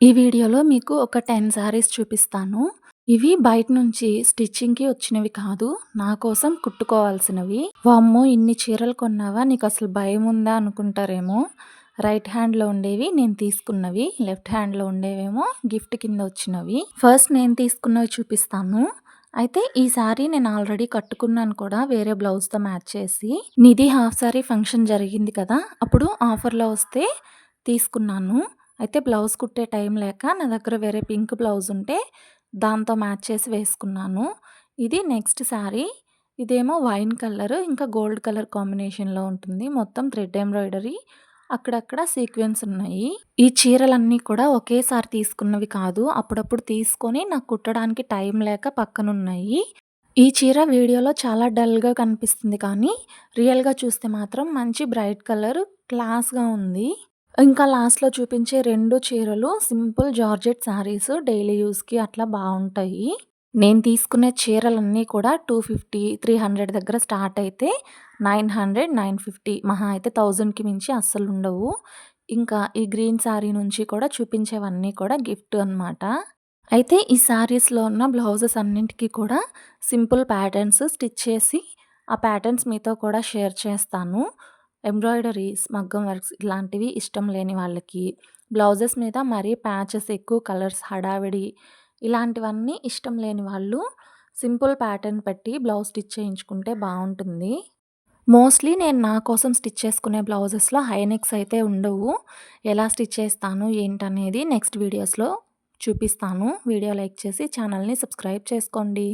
ఈ వీడియోలో మీకు ఒక 10 శారీస్ చూపిస్తాను. ఇవి బయట నుంచి స్టిచ్చింగ్‌కి వచ్చినవి కాదు. నా కోసం కుట్టుకోవాల్సినవి. వామ్మో! ఇన్ని చీరలు కొన్నావా? నీకసలు భయముందా అనుకుంటారేమో. రైట్ హ్యాండ్‌లో ఉండేవి నేను తీసుకున్నవి. లెఫ్ట్ హ్యాండ్‌లో ఉండేవేమో గిఫ్ట్ కింద వచ్చినవి. ఫస్ట్ నేను తీసుకున్నవి చూపిస్తాను. అయితే ఈ శారీ నేను ఆల్రెడీ కట్టుకున్నాను కూడా వేరే బ్లౌజ్‌తో మ్యాచ్ చేసి. నీది హాఫ్ శారీ ఫంక్షన్ జరిగింది కదా! అప్పుడు ఆఫర్‌లో వస్తే తీసుకున్నాను. అయితే బ్లౌజ్ కుట్టే టైం లేక నా దగ్గర వేరే పింక్ బ్లౌజ్ ఉంటే దాంతో మ్యాచ్ చేసి వేసుకున్నాను. ఇది నెక్స్ట్ శారీ. ఇదేమో వైన్ కలర్ ఇంకా గోల్డ్ కలర్ కాంబినేషన్‌లో ఉంటుంది. మొత్తం థ్రెడ్ ఎంబ్రాయిడరీ అక్కడక్కడ సీక్వెన్స్ ఉన్నాయి. ఈ చీరలన్నీ కూడా ఒకేసారి తీసుకున్నవి కాదు. అప్పుడప్పుడు తీసుకొని నాకు కుట్టడానికి టైం లేక పక్కనున్నాయి. ఈ చీర వీడియోలో చాలా డల్‌గా కనిపిస్తుంది కానీ రియల్‌గా చూస్తే మాత్రం మంచి బ్రైట్ కలర్ క్లాస్‌గా ఉంది. ఇంకా లాస్ట్‌లో చూపించే 2 చీరలు సింపుల్ జార్జెట్ శారీస్ డైలీ యూజ్‌కి అట్లా బావుంటాయి. నేను తీసుకునే చీరలన్నీ కూడా 250, 300 దగ్గర స్టార్ట్ అయితే 900, 950 మహా అయితే 1000కి మించి అస్సలుండవు. ఇంకా ఈ గ్రీన్ శారీ నుంచి కూడా చూపించేవన్నీ కూడా గిఫ్ట్ అనమాట. అయితే ఈ శారీస్‌లో ఉన్న బ్లౌజెస్ అన్నింటికి కూడా సింపుల్ ప్యాటర్న్స్ స్టిచ్ చేసి, ఆ ప్యాటర్న్స్ మీతో కూడా షేర్ చేస్తాను. ఎంబ్రాయిడరీస్, మగ్గం వర్క్స్ ఇలాంటివి ఇష్టం లేని వాళ్ళకి, బ్లౌజెస్ మీద మరీ ప్యాచెస్ ఎక్కువ కలర్స్ హడావిడి ఇలాంటివన్నీ ఇష్టం లేని వాళ్ళు సింపుల్ ప్యాటర్న్ పెట్టి బ్లౌజ్ స్టిచ్ చేయించుకుంటే బావుంటుంది. మోస్ట్‌లీ నేను నా కోసం స్టిచ్ చేసుకునే బ్లౌజెస్‌లో హై నెక్స్ అయితే ఉండవు. ఎలా స్టిచ్ చేస్తాను ఏంటనేది నెక్స్ట్ వీడియోస్‌లో చూపిస్తాను. వీడియో లైక్ చేసి ఛానల్‌ని సబ్స్క్రైబ్ చేసుకోండి.